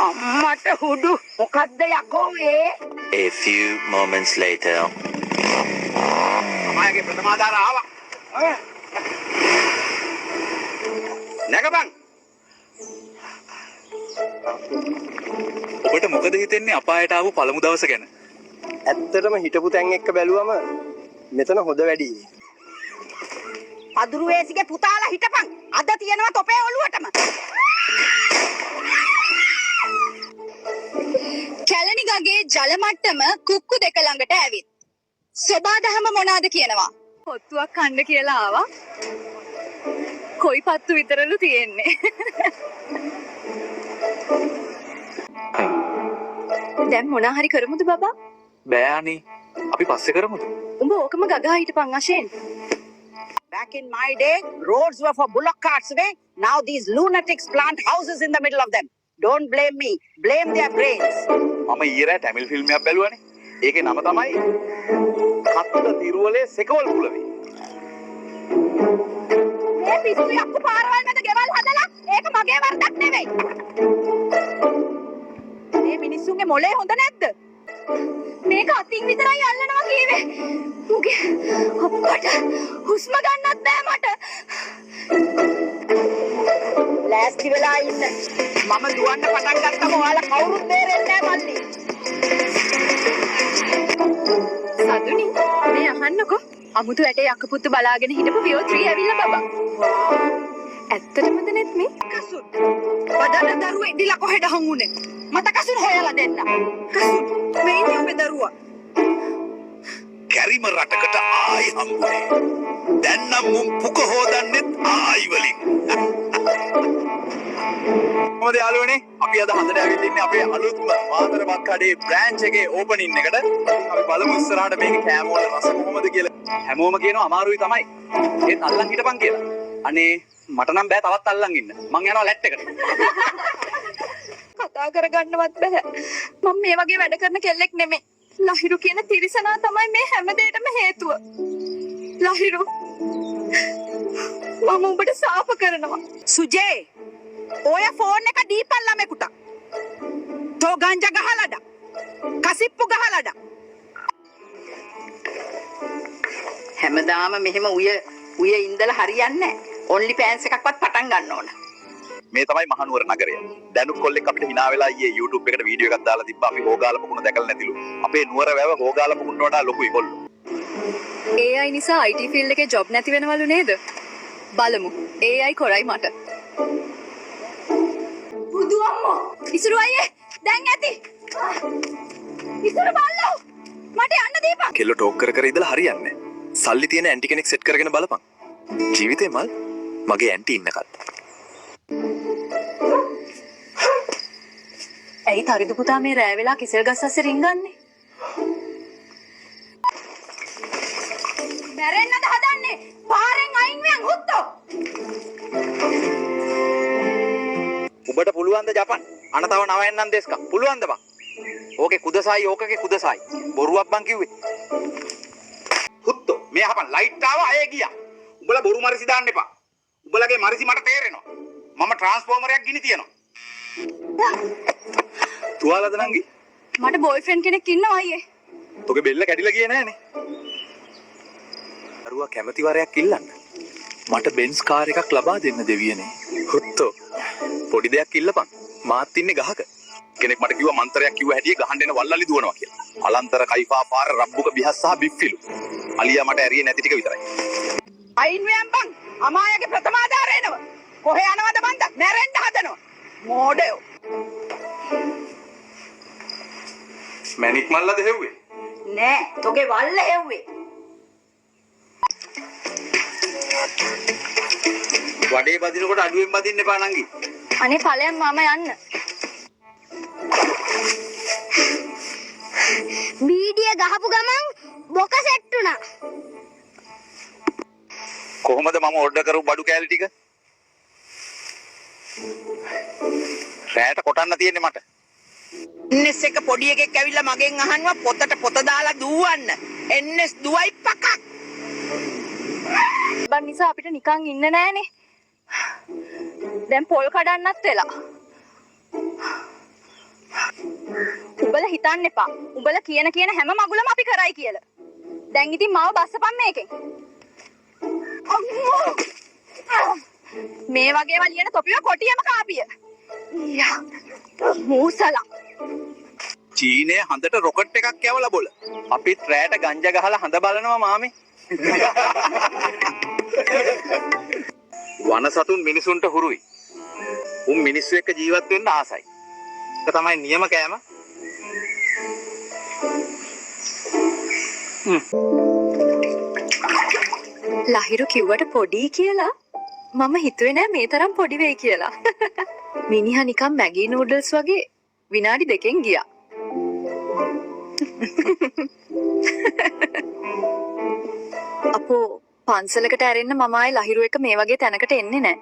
අම්මට හුඩු මොකද්ද යකෝ ඒ? A few moments later. අමායගේ ප්‍රථමාධාර ආවා. නැගපන්. ඔබට මොකද හිතෙන්නේ අපායට ආපු පළමු දවස ගැන? ඇත්තටම හිටපු තැන් එක්ක බැලුවම මෙතන හොඳ වැඩි. පදුරු වේසිගේ පුතාලා හිටපන්. අද තියෙනවා තොපේ ඔළුවටම. කැලණිගගේ ජල මට්ටම කුක්කු දෙක ළඟට ඇවිත්. සබාදහම මොනවාද කියනවා? පොත්තුවක් කන්න කියලා ආවා. කොයි පත්තු විතරලු තියෙන්නේ. දැන් මොනා හරි කරමුද බබා? බෑ අනේ. අපි පස්සේ කරමුද? උඹ ඕකම ගගා හිටපන් අෂෙන්. Back in my day, roads were for bullock carts, okay? Now these lunatics plant houses in the middle of them. Don't blame me. Blame their brains. මම ඊරා ටැමිල් ෆිල්ම් එකක් බැලුවානේ. ඒකේ නම තමයි කත්ත තිරුවලේ සෙකවල් කුලවේ. මේ පිස්සු යක්කු පාරවල් මැද ගෙවල් හදලා ඒක මගේ වරදක් නෙවෙයි. මේ මිනිස්සුන්ගේ මොලේ හොඳ නැද්ද? මේක අතින් විතරයි අල්ලනවා කීවේ. මුගේ අප්පට හුස්ම ගන්නත් බෑ මට. ලෑස්ති වෙලා ඉන්න. මම දුවන්න පටන් ගත්තම ඔයාලා කවුරුත් බේරෙන්නේ නැහැ මල්ලි. සතුනි මේ අහන්නකෝ. අමුතු ඇටේ යකපුත්තු බලාගෙන හිටපු වියෝ 3 ඇවිල්ලා බබා. ඇත්තටමද නෙත් මේ? කසුන්. බඩන දරුවා ඉදිලා කොහෙද හංගුනේ? මට කසුන් හොයලා දෙන්න. කසුන් මේ ඉන්නේ ඔබේ දරුවා. කැරිම රටකට ආයි හම්බුනේ. දැන් නම් මුම් පුක හොදන්නෙත් ආයි වලින්. කොහොමද යාළුවනේ? අපි අද හඳට ඇවිල්ලා ඉන්නේ අපේ අලුත්ම මාතරමක් කඩේ බ්‍රාන්ච් එකේ ඕපනින් එකට. අපි බලමු ඉස්සරහට මේකේ කෑම වල රස කොහොමද කියලා. හැමෝම කියනවා අමාරුයි තමයි. ඒත් අල්ලන් හිටපන් කියලා. අනේ මට නම් බෑ තවත් අල්ලන් ඉන්න. මං යනවා ලැට් එකට. කතා කරගන්නවත් බෑ. මම මේ වගේ වැඩ කරන කෙල්ලෙක් නෙමෙයි. ලහිරු කියන තිරිසනා තමයි මේ හැම දෙයකටම හේතුව. ලහිරු මම උඹට සාප කරනවා. සුජේ ඔය ෆෝන් එක දීපන් ළමෙකුට. තෝ ගංජා ගහලාද? කසිප්පු ගහලාද? හැමදාම මෙහෙම උය ඉඳලා හරියන්නේ නැහැ. ඔන්ලි පෑන්ස් එකක්වත් පටන් ගන්න ඕන. මේ තමයි මහනුවර නගරය. දැනුත් කොල්ලෙක් අපිට hina වෙලා ඊයේ YouTube එකට වීඩියෝ එකක් දාලා තිබ්බා. අපි හොගාල පුකුණ දැකලා නැතිලු. අපේ නුවර වැව හොගාල පුකුණට වඩා ලොකුයි කොල්ලෝ. AI නිසා IT ෆීල්ඩ් එකේ ජොබ් නැති වෙනවලු නේද? බලමු. AI කරයි මට. බුදු අම්මෝ. ඉසුරු අයියේ දැන් ඇති. ඉසුරු බල්ලෝ. මට යන්න දීපන්. කෙල්ල ටෝක් කර කර ඉඳලා හරියන්නේ නැහැ. සල්ලි තියෙන ඇන්ටි කෙනෙක් සෙට් කරගෙන බලපන්. ජීවිතේ මල් මගේ ඇන්ටි ඉන්නකල්. ඇයි තරිදු පුතා මේ රෑ වෙලා කිසල් ගස් අස්සේ රින්ගන්නේ? මැරෙන්නද හදන්නේ? පාරෙන් අයින් වෙන් හුත්තෝ. උඹට පුළුවන් ද ජපන්? අනතව නවයන්නම් දෙස්ක. පුළුවන්ද බං? ඕකේ කුදසයි ඕකගේ කුදසයි. බොරුවක් බං කිව්වේ. හුත්තෝ මේ අහපන් ලයිට් ආවා අය ගියා. උඹලා බොරු මරිසි දාන්න එපා. උඹලගේ මරිසි මට තේරෙනවා. මම ට්‍රාන්ස්ෆෝමරයක් ගිනි තියනවා. තුවාලද නංගි? මට බොයිෆ්‍රෙන්ඩ් කෙනෙක් ඉන්නවා අයියේ. තෝගේ බෙල්ල කැඩිලා ගියේ නෑනේ. දරුවා කැමති වරයක් ඉල්ලන්න. මට බෙන්ස් කාර් එකක් ලබා දෙන්න දෙවියනේ. හුත්තෝ. පොඩි දෙයක් ඉල්ලපන්. මාත් ඉන්නේ ගහක. කෙනෙක් මට කිව්වා මන්තරයක් කිව්ව හැටියේ ගහන්න එන වල්ලලි දුවනවා කියලා. අලන්තර කයිෆා පාර රබ්බුක බිහස් සහ බිෆ්ෆිලු. අලියා මට ඇරියේ නැති ටික විතරයි. අයින් වෙන් බං. අමායගේ ප්‍රථමාධාරය එනවා. කොහේ යනවද මන්ද? මැරෙන්න හදනවා. මෝඩයෝ. මැනික් මල්ලද හෙව්වේ? නෑ, තෝගේ වල්ල හෙව්වේ. වඩේ බදිනකොට අඩුවෙන් බදින්න එපා නංගි. අනේ ඵලයන් මම යන්න. බීඩිය ගහපු ගමන් බොක සෙට් වුණා. කොහොමද මම ඕඩර් කරපු බඩු කෑලි ටික? රැයට කොටන්න තියෙන්නේ මට. NS එක පොඩි එකෙක් ඇවිල්ලා මගෙන් අහනවා පොතට පොත දාලා දුවන්න. NS දුවයි පකක්. බන් නිසා අපිට නිකන් ඉන්න නෑනේ. දැන් පොල් කඩන්නත් වෙලා. උඹලා හිතන්න එපා. උඹලා කියන හැම මගුලම අපි කරයි කියලා. දැන් ඉතින් මාව බස්සපන් මේකෙන්. අම්මෝ! මේ වගේම ලියන තොපිව කොටියම කාපිය. යා. මූසලා. චීනය හඳට රොකට් එකක් යවලා බොල. අපි රෑට ගංජා ගහලා හඳ බලනවා මාමේ. වන සතුන් මිනිසුන්ට හුරුයි. උන් මිනිස්සු එක්ක ජීවත් වෙන්න ආසයි. ඒක තමයි නියම කෑම. ලහිරු කිව්වට පොඩි කියලා මම හිතුවේ නෑ මේ තරම් පොඩි වෙයි කියලා. මිනිහා නිකන් මැගී නූඩල්ස් වගේ විනාඩි 2කින් ගියා. අපෝ පන්සලකට ඇරෙන්න මම ආයේ ලහිරු එක මේ වගේ තැනකට එන්නේ නෑ.